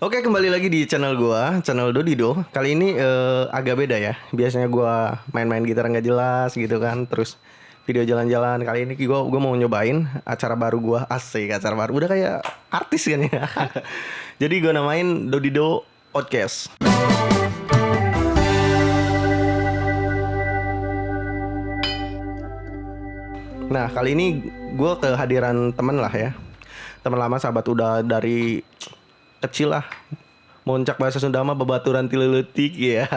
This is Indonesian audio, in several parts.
Oke, kembali lagi di channel gua, channel Dodido. Kali ini agak beda ya. Biasanya gua main-main gitar nggak jelas gitu kan, terus video jalan-jalan. Kali ini gua mau nyobain acara baru gua. Asik, acara baru. Udah kayak artis kan ya. Jadi gua namain Dodido Podcast. Nah, kali ini gua kehadiran temen lah ya. Teman lama, sahabat udah dari kecil lah. Moncak bahasa Sunda mah babaturan tileutik ya.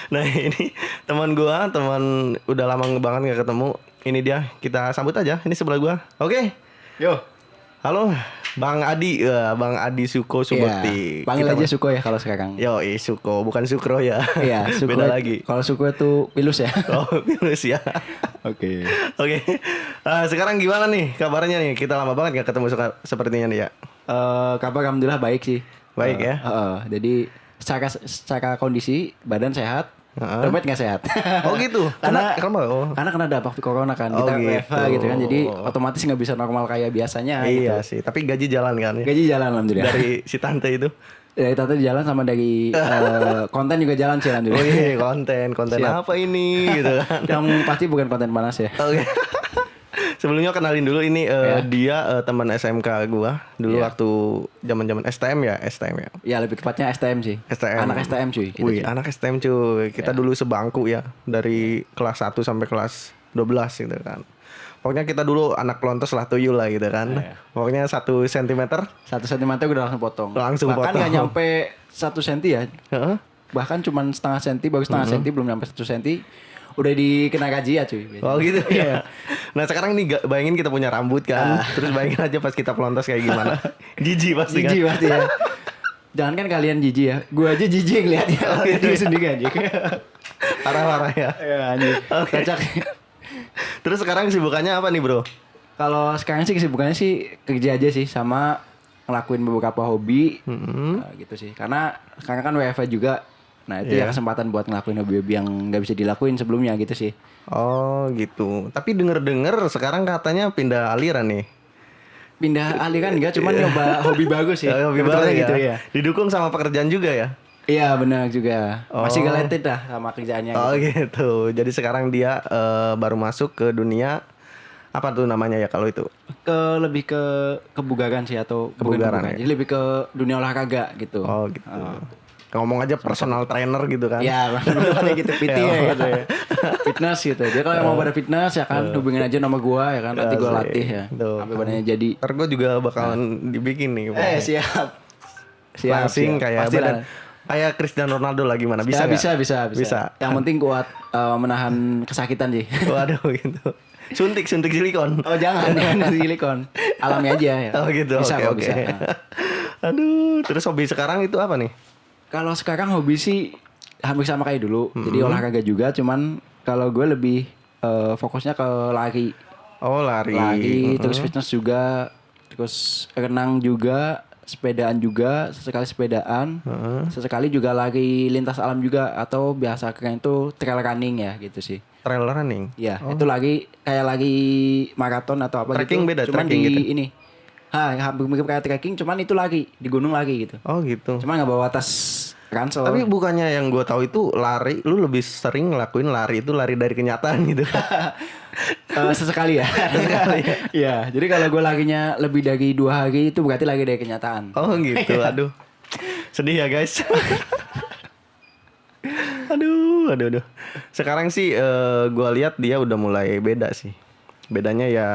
Nah, ini teman gua, teman udah lama banget gak ketemu. Ini dia, kita sambut aja. Ini sebelah gua. Oke. Yo. Halo, Bang Adi. Bang Adi Suko Subekti. Iya, panggil aja Suko ya kalau sekarang. Yo, Suko, bukan Sukro ya. Iya, Suko. Beda lagi. Kalau Suko itu pilus ya. Oh, pilus ya. Oke. Oke. Sekarang gimana nih kabarnya nih? Kita lama banget gak ketemu sepertinya nih ya. Kabar alhamdulillah baik sih. Baik ya. Jadi secara kondisi badan sehat, dompet nggak sehat. Oh gitu. karena Karena kena dampak corona kan. Kita WFH gitu kan. Jadi otomatis nggak bisa normal kayak biasanya. Iya gitu. sih. Tapi gaji jalan kan ya. Gaji jalan alhamdulillah. Dari si tante itu. Dari tante jalan sama dari konten juga jalan sih alhamdulillah. Oh iya, konten Siap. apa ini gitu kan. Yang pasti bukan konten panas ya. Oke. Sebelumnya kenalin dulu ini dia teman SMK gua dulu waktu zaman-zaman STM ya. Ya lebih tepatnya STM sih. STM. Anak STM cuy. Kita, Wih, cuy. anak STM cuy. Kita dulu sebangku ya, dari kelas 1 sampai kelas 12 gitu kan. Pokoknya kita dulu anak pelontos lah, tuyul lah gitu kan. Pokoknya 1 cm 1 cm udah langsung potong. Langsung Bahkan potong. nggak nyampe 1 cm ya. Heeh. Bahkan cuman setengah senti, baru setengah senti, belum nyampe 1 cm. Udah dikena gaji ya cuy. Oh gitu ya. Nah sekarang nih bayangin kita punya rambut kan. Terus bayangin aja pas kita pelontos kayak gimana. Jijik pasti kan. Jijik pasti ya. Jangan kan kalian jijik ya. Gue aja jijik ngeliatnya. Diri sendiri aja. Parah-parah ya. Ya anjir. Oke. Kocak. Terus sekarang kesibukannya apa nih bro? Kalau sekarang sih kesibukannya sih kerja aja sih. Sama ngelakuin beberapa hobi. Gitu sih. Karena sekarang kan WFH juga. Nah itu ya kesempatan buat ngelakuin hobi-hobi yang gak bisa dilakuin sebelumnya gitu sih. Oh gitu. Tapi denger-denger sekarang katanya pindah aliran nih. Pindah aliran enggak, cuman nyoba hobi bagus sih. Hobi baru Kebetulan ya. gitu ya. Didukung sama pekerjaan juga ya? Iya benar juga. Masih related lah sama kerjaannya Oh gitu. gitu. Jadi sekarang dia baru masuk ke dunia apa tuh namanya ya kalau itu? Lebih ke kebugaran sih atau Kebugaran bukan ya? Jadi lebih ke dunia olahraga gitu. Oh gitu. Ngomong aja personal trainer gitu kan? Ya, kayak gitu PT ya gitu ya. Fitness gitu. Dia kalau mau pada fitness ya kan hubungin aja nama gua ya kan. Nanti gua latih ya. Tuh. Sampai badannya jadi. Ntar gue juga bakalan dibikin nih. Siap. Langsing kayak Pasti badan. lah. Kayak Cristiano Ronaldo lah gimana? Bisa nggak? Bisa. Yang penting kuat menahan kesakitan sih. Waduh gitu. Suntik silikon. Oh jangan silikon. Alami aja ya. Oh gitu. Bisa Oke, kok oke. bisa. Aduh, terus hobi sekarang itu apa nih? Kalau sekarang hobi sih hampir sama kayak dulu. Jadi olahraga juga, cuman kalau gue lebih fokusnya ke lari. Oh, lari. Terus fitness juga, terus renang juga, sepedaan juga, sesekali sepedaan, sesekali juga lari lintas alam juga atau biasa keren itu trail running ya gitu sih. Trail running. Ya, itu lagi kayak lagi maraton atau apa Trekking gitu. beda, Cuman trekking di gitu. ini. Hampir mirip kayak trekking, cuman itu lagi di gunung lagi gitu. Oh gitu. Cuman nggak bawa tas ransel. Tapi bukannya yang gue tahu itu lari, lu lebih sering ngelakuin lari itu lari dari kenyataan gitu. Sesekali ya. Iya, jadi kalau gue laginya lebih dari 2 hari itu berarti lagi dari kenyataan. Oh gitu, aduh. Sedih ya guys. aduh. Sekarang sih gue lihat dia udah mulai beda sih. Bedanya ya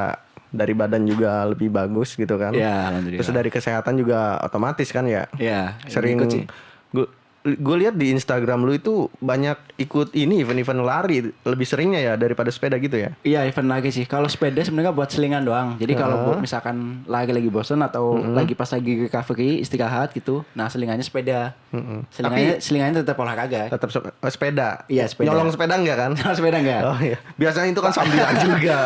dari badan juga lebih bagus gitu kan. Ya, alhamdulillah. Terus dari kesehatan juga otomatis kan ya. Iya, Sering ikut sih. gue lihat di Instagram lu itu banyak ikut ini event-event lari lebih seringnya ya daripada sepeda gitu ya. Iya, event lagi sih. Kalau sepeda sebenarnya buat selingan doang. Jadi kalau buat misalkan lagi bosen atau lagi pas lagi recovery istirahat gitu, nah selingannya sepeda. Selingannya tetap olahraga. Tetap sepeda. Iya, sepeda. Nyolong sepeda enggak kan? Kalau sepeda enggak? Oh iya. Biasanya itu kan sambilan juga.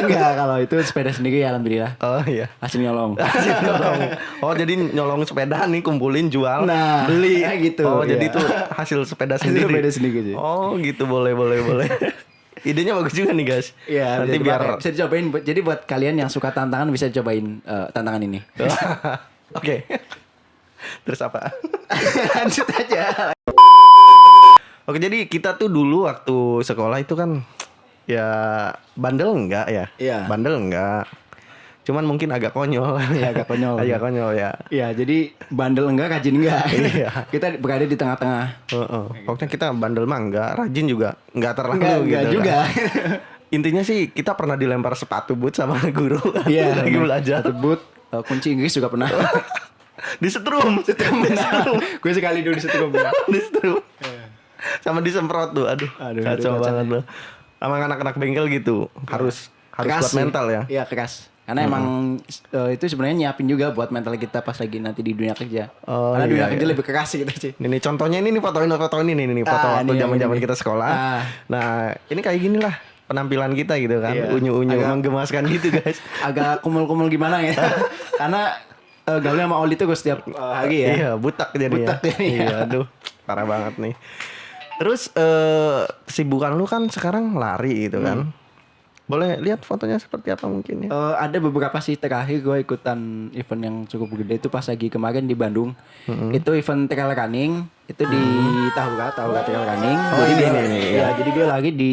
Enggak, kalau itu sepeda sendiri ya alhamdulillah. Oh iya. Hasil nyolong. Oh jadi nyolong sepeda nih kumpulin jual Nah, beli gitu. Oh iya. jadi itu hasil sepeda Hasil sendiri. sepeda sendiri sih. Oh gitu boleh. Idenya bagus juga nih guys. Iya, Nanti biar bisa dicobain. Jadi buat kalian yang suka tantangan bisa cobain tantangan ini. Oke. Terus apa? Lanjut aja. Oke, jadi kita tuh dulu waktu sekolah itu kan ya bandel enggak ya? Iya. Bandel enggak. Cuman mungkin agak konyol. Agak konyol. Agak konyol ya. Iya, jadi bandel enggak, rajin enggak. Iya. Kita berada di tengah-tengah. Pokoknya kita bandel mah enggak, rajin juga enggak terlalu Enggak gitu. juga. Intinya sih kita pernah dilempar sepatu boot sama guru Iya. lagi belajar. Tebut, kunci Inggris juga pernah. Disetrum. Gue sekali dulu disetrum. Disetrum. Sama disemprot tuh. Aduh kacau banget loh. Sama anak-anak bengkel gitu. Harus Keras kuat sih. mental ya. Iya, keras. Karena emang itu sebenarnya nyiapin juga buat mental kita pas lagi nanti di dunia kerja. Oh, Karena dunia iya, kerja iya. lebih keras gitu sih. Ini contohnya ini foto ini nih foto Ah, waktu ini, zaman-zaman ini. kita sekolah. Ah. Nah, ini kayak gini lah penampilan kita gitu kan. Iya. Unyu-unyu Agak- menggemaskan gitu, guys. Agak kumul-kumul gimana ya. Karena gaulnya sama Oli tuh gue setiap hari ya. Iya, butak jadinya. Butak jadinya. Iya, aduh, parah banget nih. Terus kesibukan lu kan sekarang lari gitu kan. Boleh lihat fotonya seperti apa mungkin ya? Ada beberapa sih terakhir gue ikutan event yang cukup gede itu pas lagi kemarin di Bandung. Itu event trail running, itu di Tahura trail running. Oh, ini. Ya, jadi gue lagi di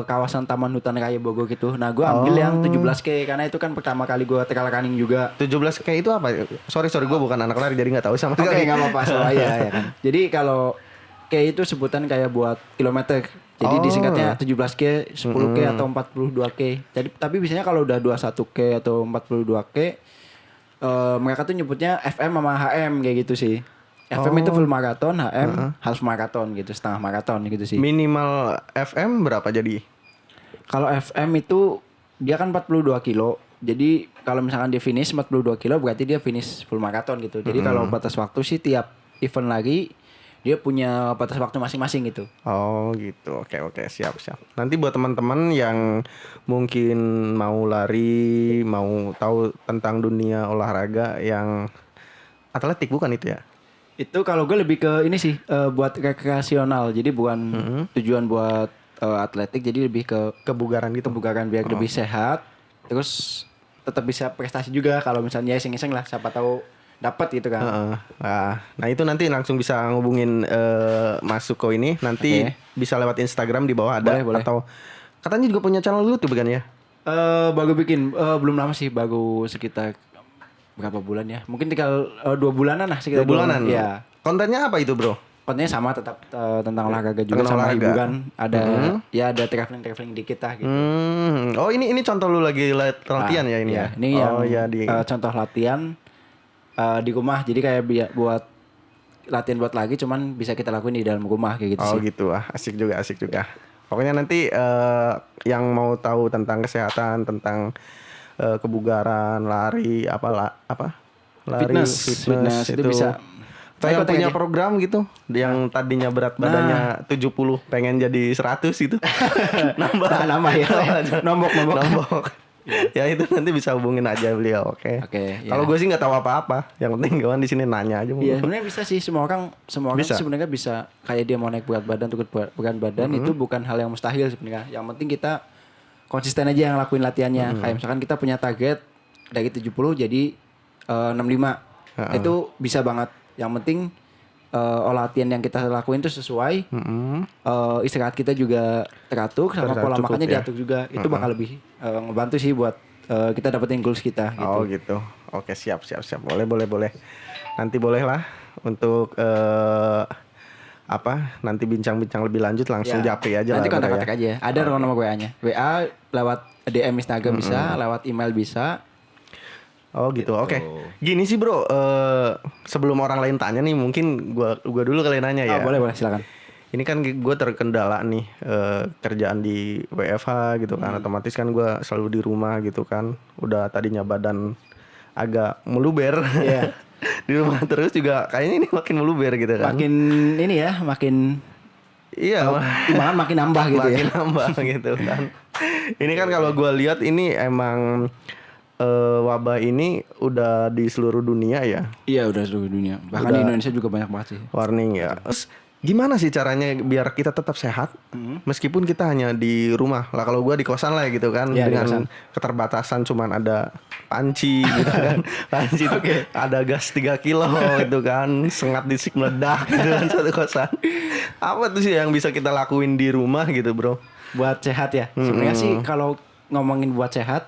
kawasan Taman Hutan Raya Bogor gitu. Nah, gue ambil yang 17K karena itu kan pertama kali gue trail running juga. 17K itu apa? Sorry gue bukan anak lari jadi nggak tahu sama Oke, sekali. nggak apa-apa soalnya ya kan. Jadi kalau K itu sebutan kayak buat kilometer. Jadi disingkatnya 17K, 10K atau 42K. Jadi tapi biasanya kalau udah 21K atau 42K mereka tuh nyebutnya FM sama HM kayak gitu sih. FM itu full marathon, HM half marathon gitu, setengah marathon gitu sih. Minimal FM berapa jadi? Kalau FM itu dia kan 42 kilo. Jadi kalau misalkan dia finish 42 kilo berarti dia finish full marathon gitu. Jadi kalau batas waktu sih tiap event lagi dia punya batas waktu masing-masing gitu. Oh gitu, oke siap. Nanti buat teman-teman yang mungkin mau lari, mau tahu tentang dunia olahraga yang atletik bukan itu ya? Itu kalau gue lebih ke ini sih buat rekreasional. Jadi bukan tujuan buat atletik, jadi lebih ke Kebugaran gitu. kebugaran biar lebih sehat. Terus tetap bisa prestasi juga kalau misalnya iseng-iseng lah, siapa tahu dapat gitu kan. Nah itu nanti langsung bisa ngubungin Mas Suko ini. Nanti Oke. bisa lewat Instagram di bawah ada. Boleh. Atau katanya juga punya channel YouTube kan ya? Baru bikin belum lama sih, baru sekitar berapa bulan ya? Mungkin tinggal 2 bulanan lah 2 sekitar. bulanan. Iya. Kontennya apa itu bro? Kontennya sama, tetap tentang olahraga juga, Tentang sama olahraga. hiburan. Ada ya ada traveling dikit lah gitu. Oh ini contoh lu lagi latihan ya ini ya? Ini Oh yang ya contoh latihan di rumah. Jadi kayak buat latihan buat lagi, cuman bisa kita lakuin di dalam rumah kayak gitu Oh sih. gitu asik juga. Pokoknya nanti yang mau tahu tentang kesehatan, tentang kebugaran, lari, lari, Fitness itu bisa. Atau yang Ikut punya aja. program gitu, yang tadinya berat badannya 70 pengen jadi 100 gitu. Nambah. Nambah ya. Nombok. Ya itu nanti bisa hubungin aja beliau, oke. Oke, ya. Kalau gue sih nggak tahu apa-apa, yang penting gue di sini nanya aja. Iya, sebenarnya bisa sih, semua orang Bisa. sebenarnya bisa. Kayak dia mau naik berat badan, turun berat badan itu bukan hal yang mustahil sebenarnya. Yang penting kita konsisten aja yang lakuin latihannya. Kayak misalkan kita punya target dari 70 jadi 65. Itu bisa banget. Yang penting latihan yang kita lakuin itu sesuai. Istirahat kita juga teratur, sama pola cukup, makannya ya. diatur juga. Itu bakal lebih ngebantu sih buat kita dapetin goals kita gitu. Oh gitu. Oke siap. Boleh. Nanti boleh lah untuk nanti bincang-bincang lebih lanjut langsung Ya. japri aja Nanti lah. Bro, kontak-kontak aja. Ada nomor WA-nya. WA lewat DM Instagram bisa, lewat email bisa. Oh gitu. Oke. Gini sih bro, sebelum orang lain tanya nih, mungkin gua dulu kali nanya ya. Boleh silakan. Ini kan gue terkendala nih kerjaan di WFH gitu kan, otomatis kan gue selalu di rumah gitu kan, udah tadinya badan agak meluber, Iya. di rumah terus juga kayaknya ini makin meluber gitu kan. Makin ini ya, makin Iya, timbangan makin nambah gitu makin ya. nambah gitu kan. Ini kan kalau gue lihat ini emang wabah ini udah di seluruh dunia ya. Iya, udah seluruh dunia. Bahkan di Indonesia juga banyak banget sih. Warning ya. Terus gimana sih caranya biar kita tetap sehat meskipun kita hanya di rumah lah. Kalau gua di kosan lah gitu kan, Ya, di dengan kosan. keterbatasan cuman ada panci gitu kan. Panci itu ada gas 3 kilo gitu kan, sengat disik meledak gitu kan satu kosan. Apa tuh sih yang bisa kita lakuin di rumah gitu bro? Buat sehat ya. Sebenarnya sih kalau ngomongin buat sehat,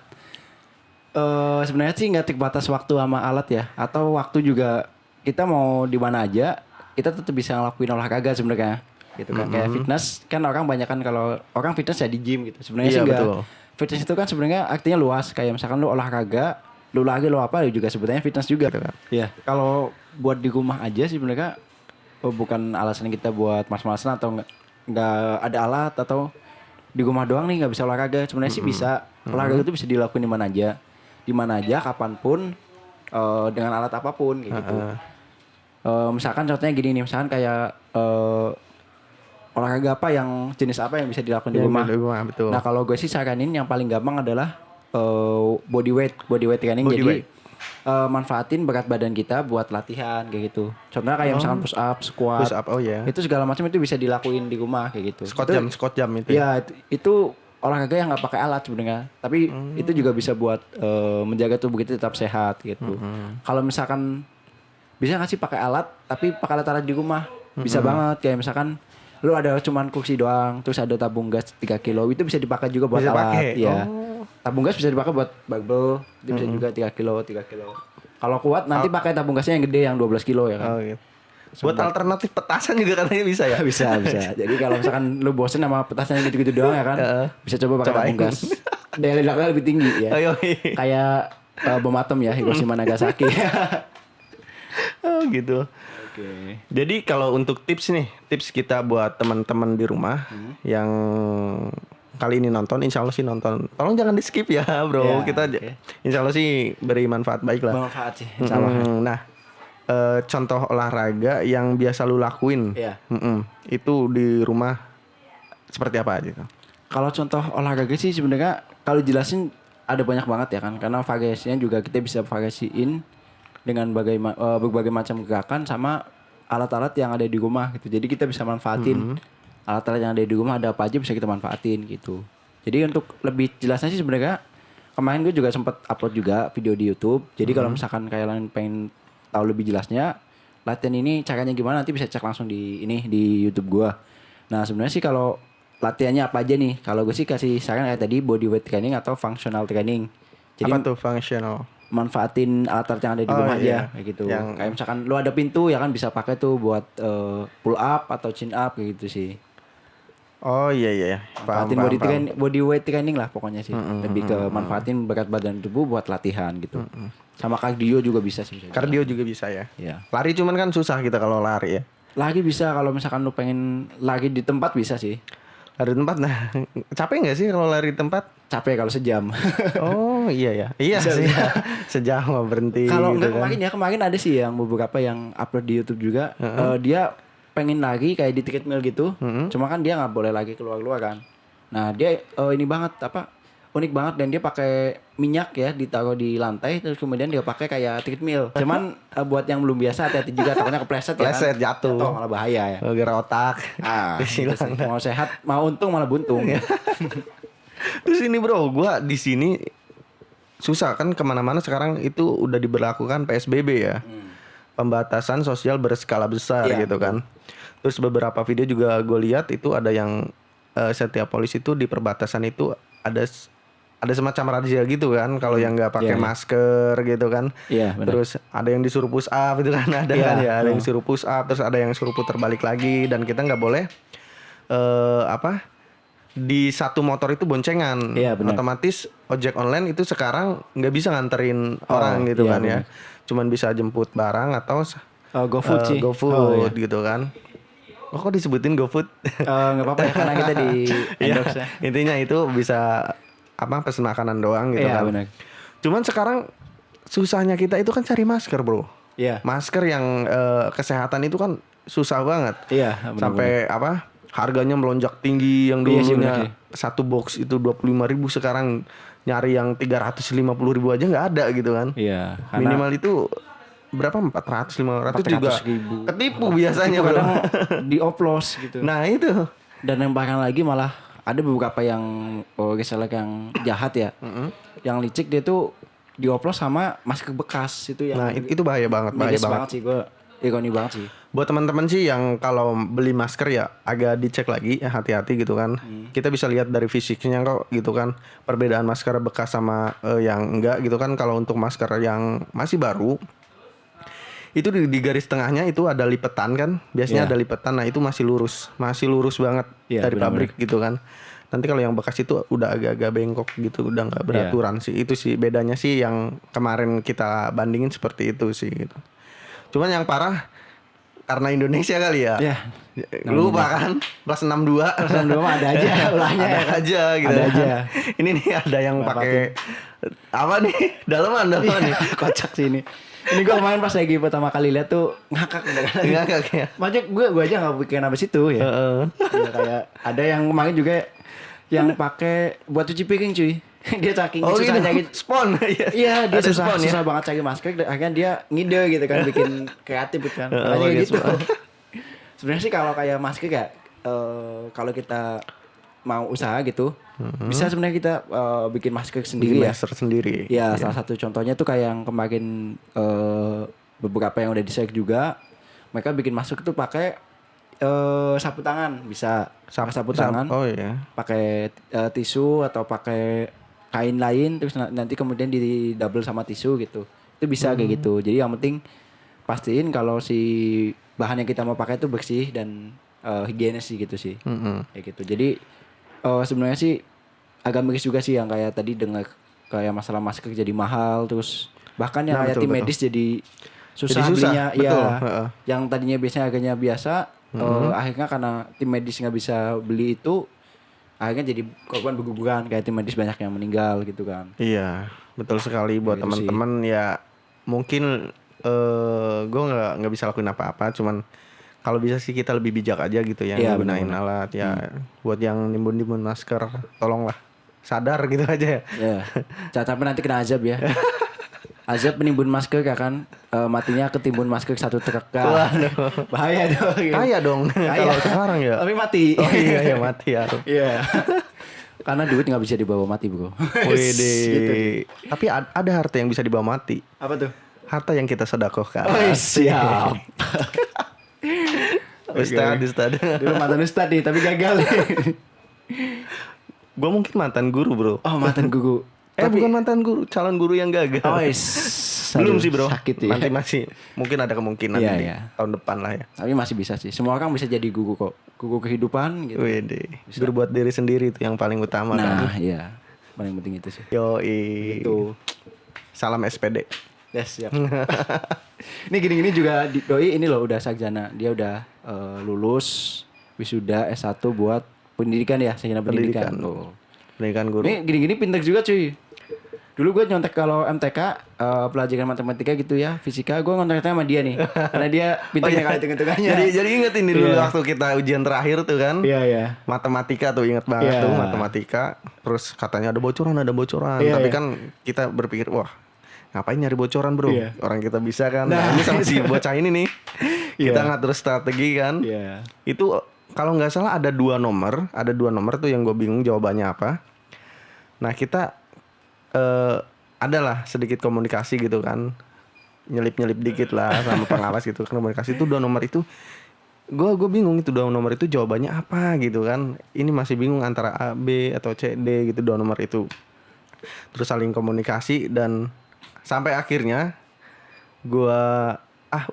sebenarnya sih nggak terbatas waktu sama alat ya. Atau waktu juga kita mau di mana aja, kita tetap bisa ngelakuin olahraga sebenarnya. Gitu kan. Kayak fitness kan orang banyak kan kalau orang fitness ya di gym gitu. Sebenarnya Iya, sih enggak. betul. Fitness itu kan sebenarnya artinya luas. Kayak misalkan lu olahraga, lu lagi lu apa juga sebetulnya fitness juga. Iya. Kalau buat di rumah aja sih sebenarnya bukan alasan kita buat mas-masan atau nggak ada alat atau di rumah doang nih nggak bisa olahraga. Sebenarnya sih bisa. Olahraga itu bisa dilakuin di mana aja, kapanpun, dengan alat apapun gitu. Misalkan contohnya gini nih, misalkan kayak olahraga apa yang jenis apa yang bisa dilakukan di rumah. Betul. Nah kalau gue sih saranin yang paling gampang adalah body weight training. Body Jadi weight. manfaatin berat badan kita buat latihan kayak gitu. Contohnya kayak misalkan push up, squat, Push up, oh ya. itu segala macam itu bisa dilakuin di rumah kayak gitu. Squat jam itu. Ya itu olahraga yang nggak pakai alat sebenarnya, tapi itu juga bisa buat menjaga tubuh kita tetap sehat gitu. Kalau misalkan bisa nggak sih pakai alat, tapi pakai alat-alat di rumah bisa banget. Kayak misalkan lu ada cuman kursi doang, terus ada tabung gas 3 kilo, itu bisa dipakai juga buat Bisa alat. pakai? Ya. Tabung gas bisa dipakai buat barbel, itu bisa juga 3 kilo. Kalau kuat nanti pakai tabung gasnya yang gede yang 12 kilo ya kan. Oh gitu. Buat alternatif petasan juga katanya bisa ya? Bisa. Jadi kalau misalkan lu bosen sama petasan yang gitu-gitu doang ya kan, bisa coba pakai tabung gas. Daya ledaknya lebih tinggi ya. Ayo. Kayak bom atom ya, Hiroshima Nagasaki. Oh gitu. Oke. Jadi kalau untuk tips kita buat teman-teman di rumah yang kali ini nonton, insya Allah sih nonton. Tolong jangan di skip ya bro. Ya, Kita oke. insya Allah sih beri manfaat baik lah. Bermanfaat sih, insyaallah. Nah, contoh olahraga yang biasa lu lakuin, Iya. itu di rumah seperti apa aja tuh? Kalau contoh olahraga sih sebenarnya kalau jelasin ada banyak banget ya kan, karena variasinya juga kita bisa variasiin dengan berbagai macam gerakan sama alat-alat yang ada di rumah gitu. Jadi kita bisa manfaatin alat-alat yang ada di rumah, ada apa aja bisa kita manfaatin gitu. Jadi untuk lebih jelasnya sih sebenarnya kemarin gue juga sempat upload juga video di YouTube. Jadi kalau misalkan kalian pengen tahu lebih jelasnya latihan ini caranya gimana, nanti bisa cek langsung di YouTube gue. Nah sebenarnya sih kalau latihannya apa aja nih? Kalau gue sih kasih saran kayak tadi body weight training atau functional training. Jadi Apa tuh functional? manfaatin alat-alat yang ada di rumah aja kayak gitu. Kayak misalkan lu ada pintu ya kan bisa pakai tuh buat pull up atau chin up kayak gitu sih. Oh iya. Manfaatin body weight training lah pokoknya sih. Lebih ke manfaatin berat badan tubuh buat latihan gitu. Sama cardio juga bisa sih. Kardio juga bisa ya. Iya. Lari cuman kan susah kita kalau lari ya. Lagi bisa kalau misalkan lu pengen lagi di tempat bisa sih. Lari di tempat, nah capek nggak sih kalau lari di tempat? Capek kalau sejam. Oh iya Bisa, sih. bisa. Sejam nggak berhenti. Kalau gitu enggak kan. kemarin ada sih yang beberapa yang upload di YouTube juga. Dia pengen lagi kayak di treadmill gitu. Cuma kan dia nggak boleh lagi keluar kan. Nah dia ini banget unik banget dan dia pakai minyak ya ditaruh di lantai terus kemudian dia pakai kayak treadmill. Cuman buat yang belum biasa hati-hati juga takutnya kepleset ya. Pleset, jatuh. Malah bahaya ya. Gara otak. Gitu sih. Mau sehat, mau untung malah buntung. Terus ini bro, gua di sini susah kan kemana-mana sekarang itu udah diberlakukan PSBB ya. Pembatasan sosial berskala besar Iya, gitu kan. Terus beberapa video juga gue lihat itu ada yang setiap polisi itu di perbatasan itu ada semacam razia gitu kan kalau yang nggak pakai Iya, iya. masker gitu kan. Iya, benar. Terus ada yang disuruh push up itu kan ada Iya, kan ya, ada yang suruh push up, terus ada yang suruh putar balik lagi dan kita nggak boleh di satu motor itu boncengan. Iya, benar. Otomatis ojek online itu sekarang nggak bisa nganterin orang gitu iya, kan ya. benar. Cuman bisa jemput barang atau GoFood sih. GoFood iya. gitu kan. Oh kok disebutin GoFood? Nggak apa-apa ya karena kita di Iya, endorse ya. intinya itu bisa pesen makanan doang gitu Iya, kan. benar. Cuman sekarang susahnya kita itu kan cari masker bro. Iya. Masker yang kesehatan itu kan susah banget. Iya, benar. Sampai harganya melonjak tinggi yang Iya sih, benar dulunya satu box itu 25.000 sekarang nyari yang 350.000 aja nggak ada gitu kan. Iya, karena Minimal itu berapa 400 500 juga 400.000. ketipu biasanya Itu bro. kadang dioplos gitu. Nah itu. Dan yang bahkan lagi malah ada beberapa yang reseller yang jahat ya. Yang licik dia tuh dioplos sama masker bekas itu yang Nah itu bahaya banget, miris banget sih, gue ironi banget sih. Buat teman-teman sih yang kalau beli masker ya agak dicek lagi ya, hati-hati gitu kan. Kita bisa lihat dari fisiknya kok gitu kan. Perbedaan masker bekas sama yang enggak gitu kan. Kalau untuk masker yang masih baru itu di garis tengahnya itu ada lipetan kan. Biasanya ada lipetan. Nah, itu masih lurus banget dari pabrik gitu kan. Nanti kalau yang bekas itu udah agak-agak bengkok gitu, udah nggak beraturan sih. Itu sih bedanya sih yang kemarin kita bandingin seperti itu sih gitu. Cuman yang parah karena Indonesia kali ya. Iya. Lupa kan plus 62. Plus 62 mah ada aja ulahnya. Ada aja gitu. Ada aja. Ini nih ada yang pakai apa nih? Daleman nih. Kocak sih ini. Ini gue kemarin pas lagi pertama kali lihat tuh ngakak beneran. Ngakak ya. Maksudnya gue aja nggak bikin habis itu ya. Ya kayak ada yang kemarin juga yang pakai buat cuci piring cuy. Dia saking susah cari spon. Iya, dia susah spon, banget cari masker. Akhirnya dia ngide gitu kan, bikin kreatif kan. Makanya gitu. Sebenarnya sih kalau kayak masker ya, kalau kita mau usaha gitu, bisa sebenarnya kita bikin masker sendiri ya. Masker sendiri. Ya, salah satu contohnya tuh kayak yang kemarin beberapa yang udah di-share juga, mereka bikin masker tuh pakai sapu tangan, bisa sapu tangan. Oh iya. Pakai tisu atau pakai kain lain terus nanti kemudian di double sama tisu gitu. Itu bisa kayak gitu. Jadi yang penting pastiin kalau si bahan yang kita mau pakai itu bersih dan higienis sih gitu sih. Kayak gitu. Jadi sebenarnya sih agak miris juga sih yang kayak tadi dengar kayak masalah masker jadi mahal terus bahkan yang kayak tim medis jadi susah belinya. Iya. Yang tadinya biasanya harganya biasa akhirnya karena tim medis nggak bisa beli itu akhirnya jadi korban berguguran kayak tim medis banyak yang meninggal gitu kan. Iya, betul sekali buat gitu teman-teman ya. Mungkin gue nggak bisa lakuin apa-apa, cuman kalau bisa sih kita lebih bijak aja gitu ya, gunain alat ya. Buat yang nimbun-nimbun masker, tolonglah sadar gitu aja ya. Jangan sampai nanti kena azab ya. Azab penimbun masker ya kan matinya ketimbun masker satu truk. Bahaya dong. Kaya dong. Kalau sekarang ya. Tapi mati. Oh iya ya mati ya. Iya. Karena duit nggak bisa dibawa mati bro. Wede. Gitu. Tapi ada harta yang bisa dibawa mati. Apa tuh? Harta yang kita sedekahkan. Oh siap. Ustad. Dulu mantan ustad nih tapi gagal nih. Gue mungkin mantan guru bro. Oh mantan guru. Tapi bukan mantan guru, calon guru yang gagal. Oh, belum sih bro. Sakit ya. Nanti masih mungkin ada kemungkinan di tahun depan lah ya. Tapi masih bisa sih. Semua orang bisa jadi guru kok. Guru kehidupan gitu. Wede. Guru buat diri sendiri itu yang paling utama kan. Nah iya. Paling penting itu sih. Yoi. Itu. Salam SPD. Yes siap. Ini gini-gini juga Doi ini loh udah sarjana. Dia udah lulus wisuda S1 buat pendidikan ya. Sarjana pendidikan. Pendidikan guru. Ini gini-gini pintar juga cuy. Dulu gue nyontek kalau MTK pelajaran matematika gitu ya, fisika gue ngonteknya sama dia nih. Karena dia pintarnya kali hitung-hitungannya. Jadi inget ini dulu waktu kita ujian terakhir tuh kan. Iya. Matematika tuh inget banget tuh matematika. Terus katanya ada bocoran. Tapi kan kita berpikir wah ngapain nyari bocoran bro? Orang kita bisa kan. Nah ini sama si bocah ini nih. Kita ngatur strategi kan. Itu kalau nggak salah ada dua nomor tuh yang gue bingung jawabannya apa. Nah kita adalah sedikit komunikasi gitu kan, nyelip dikit lah sama pengawas gitu kan. Komunikasi itu dua nomor itu gue bingung itu dua nomor itu jawabannya apa gitu kan. Ini masih bingung antara A, B atau C, D gitu dua nomor itu. Terus saling komunikasi dan sampai akhirnya gue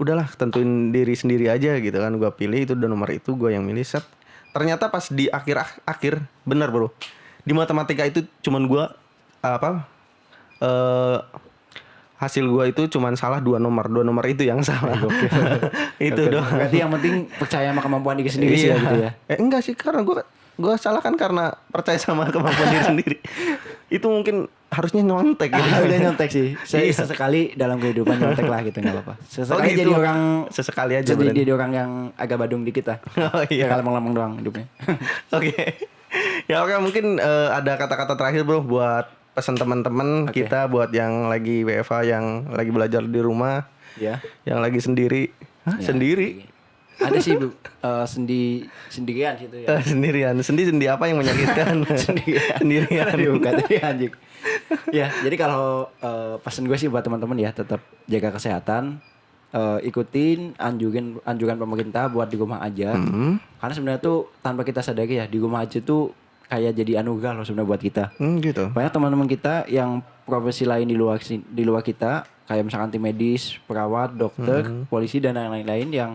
udahlah tentuin diri sendiri aja gitu kan. Gue pilih itu dua nomor itu, gue yang milih set. Ternyata pas di akhir bener bro, di matematika itu cuman gue hasil gue itu cuman salah dua nomor itu yang salah. Itu doang. Berarti yang penting percaya sama kemampuan diri sendiri sih gitu ya. Enggak sih, karena gue salah kan karena percaya sama kemampuan diri sendiri. Itu mungkin harusnya nyontek gitu. Udah nyontek sih. Sesekali dalam kehidupan nyontek lah gitu, enggak apa-apa. Sesekali gitu. Sesekali aja jadi orang yang agak badung dikit lah. Oh iya. Kalau lemong doang hidupnya. Oke. Ya oke, mungkin ada kata-kata terakhir bro buat pesan teman-teman kita buat yang lagi WFH, yang lagi belajar di rumah. Ya. Yang lagi sendiri. Hah, Ya, sendiri? Ada sih sendirian situ ya. Sendirian. Sendi apa yang menyakitkan? Sendirian. Aduh, tadi anjing. Ya, jadi kalau pesan gue sih buat teman-teman ya, tetap jaga kesehatan, ikutin anjuran pemerintah buat di rumah aja. Karena sebenarnya tuh tanpa kita sadari ya, di rumah aja tuh kayak jadi anugerah loh sebenarnya buat kita. Gitu. Banyak teman-teman kita yang profesi lain di luar kita, kayak misalkan tim medis, perawat, dokter, polisi dan lain-lain yang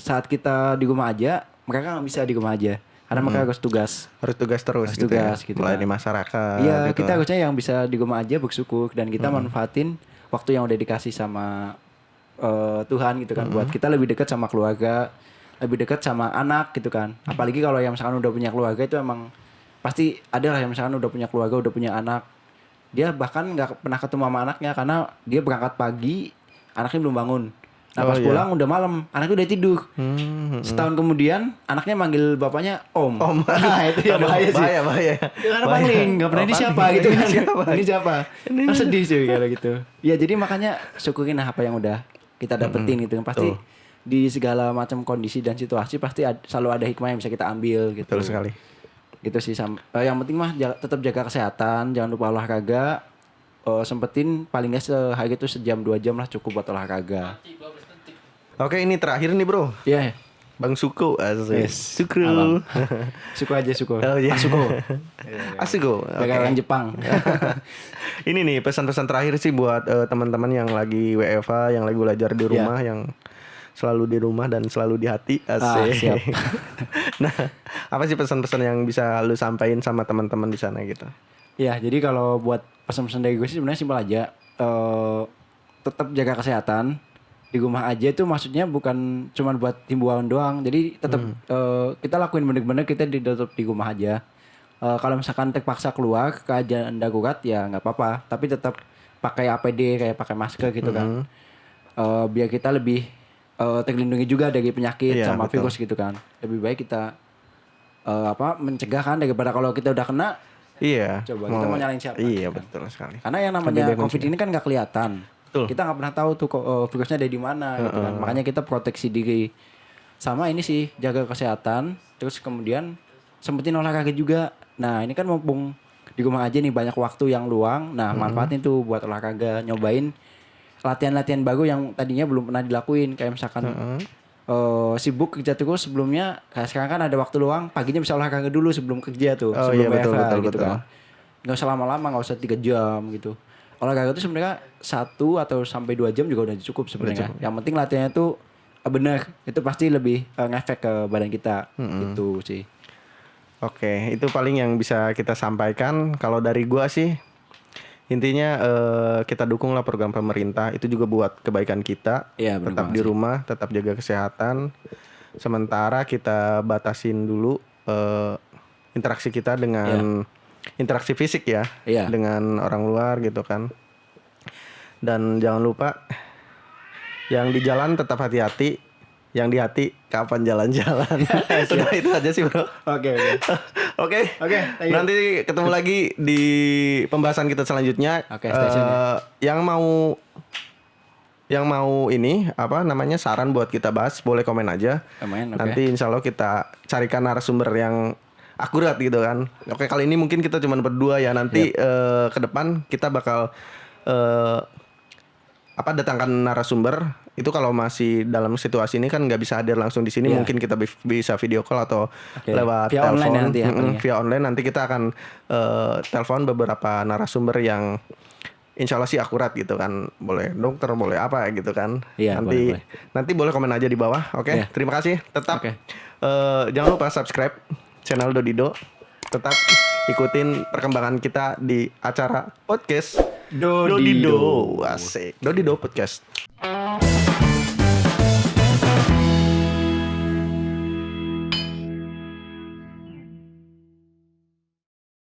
saat kita di rumah aja, mereka nggak bisa di rumah aja karena mereka harus tugas. Harus tugas terus Harus gitu tugas ya. gitu Melayani kan. masyarakat Iya, gitu. kita harusnya yang bisa di rumah aja bersyukur dan kita manfaatin waktu yang udah dikasih sama Tuhan gitu kan, buat kita lebih dekat sama keluarga, lebih dekat sama anak gitu kan. Apalagi kalau yang misalkan udah punya keluarga itu emang pasti ada lah yang misalkan udah punya keluarga, udah punya anak. Dia bahkan nggak pernah ketemu sama anaknya karena dia berangkat pagi, anaknya belum bangun. Nah pas pulang udah malam, anaknya udah tidur. Setahun kemudian anaknya manggil bapaknya Om. Nah itu ya bahaya sih. Bahaya. Karena pangling, nggak pernah ini siapa gitu kan. Ini siapa? Kan sedih sih kalau gitu. Ya jadi makanya syukurin apa yang udah kita dapetin gitu. Pasti di segala macam kondisi dan situasi pasti selalu ada hikmah yang bisa kita ambil gitu. Betul sekali. Gitu sih. Yang penting mah tetap jaga kesehatan, jangan lupa olahraga. Sempetin paling nggak sehari itu sejam 2 jam lah cukup buat olahraga. Oke, ini terakhir nih, Bro. Iya. Bang Suko, asik. Yes. Sukru. Suko aja Suko. Oh, iya. Asuko. Asuko. Kayak orang Jepang. Ini nih pesan-pesan terakhir sih buat teman-teman yang lagi WFH, yang lagi belajar di rumah, yang selalu di rumah dan selalu di hati. Asik. Siap. Nah, apa sih pesan-pesan yang bisa lu sampaikan sama teman-teman di sana gitu? Ya, jadi kalau buat pesan-pesan dari gue sih sebenarnya simpel aja. Tetap jaga kesehatan. Di rumah aja itu maksudnya bukan cuma buat himbauan doang. Jadi tetap kita lakuin bener-bener kita tetap di rumah aja. Kalau misalkan terpaksa keluar keadaan darurat ya nggak apa-apa. Tapi tetap pakai APD kayak pakai masker gitu kan. Biar kita lebih terlindungi juga dari penyakit sama virus gitu kan. Lebih baik kita mencegah kan daripada kalau kita udah kena. Iya. Coba kita mau nyalain siapa? Iya, kan? betul sekali. Karena yang namanya COVID ini kan nggak kelihatan. Betul. Kita nggak pernah tahu tuh virusnya ada di mana gitu kan. Makanya kita proteksi diri. Sama ini sih jaga kesehatan, terus kemudian sempetin olahraga juga. Nah, ini kan mumpung di rumah aja nih banyak waktu yang luang. Nah, manfaatin tuh buat olahraga, nyobain latihan-latihan baru yang tadinya belum pernah dilakuin kayak misalkan sibuk kerja terus sebelumnya, kayak sekarang kan ada waktu luang, paginya bisa olahraga dulu sebelum kerja tuh, sebelum WFH gitu kan. Nggak usah lama-lama, nggak usah 3 jam gitu. Olahraga itu sebenarnya 1 atau sampai 2 jam juga udah cukup sebenarnya. Yang penting latihannya tuh bener, itu pasti lebih ngefek ke badan kita gitu sih. Oke, itu paling yang bisa kita sampaikan. Kalau dari gua sih intinya kita dukunglah program pemerintah, itu juga buat kebaikan kita. Iya, tetap di rumah, tetap jaga kesehatan. Sementara kita batasin dulu interaksi kita dengan interaksi fisik ya, dengan orang luar gitu kan. Dan jangan lupa yang di jalan tetap hati-hati, yang di hati kapan jalan-jalan. Sudah itu aja sih, Bro. Oke. Nanti ketemu lagi di pembahasan kita selanjutnya. Yang mau ini saran buat kita bahas, boleh komen aja. Nanti insya Allah kita carikan narasumber yang akurat gitu kan. Oke, kali ini mungkin kita cuma berdua ya. Nanti ke depan kita bakal datangkan narasumber. Itu kalau masih dalam situasi ini kan nggak bisa hadir langsung di sini, mungkin kita bisa video call atau lewat via telepon online nanti via online. Nanti kita akan telepon beberapa narasumber yang insya Allah sih akurat gitu kan. Boleh dokter, boleh apa gitu kan. Nanti boleh komen aja di bawah. Oke. Terima kasih. Tetap jangan lupa subscribe channel Dodido. Tetap ikutin perkembangan kita di acara podcast Dodido. Asik. Dodido Podcast.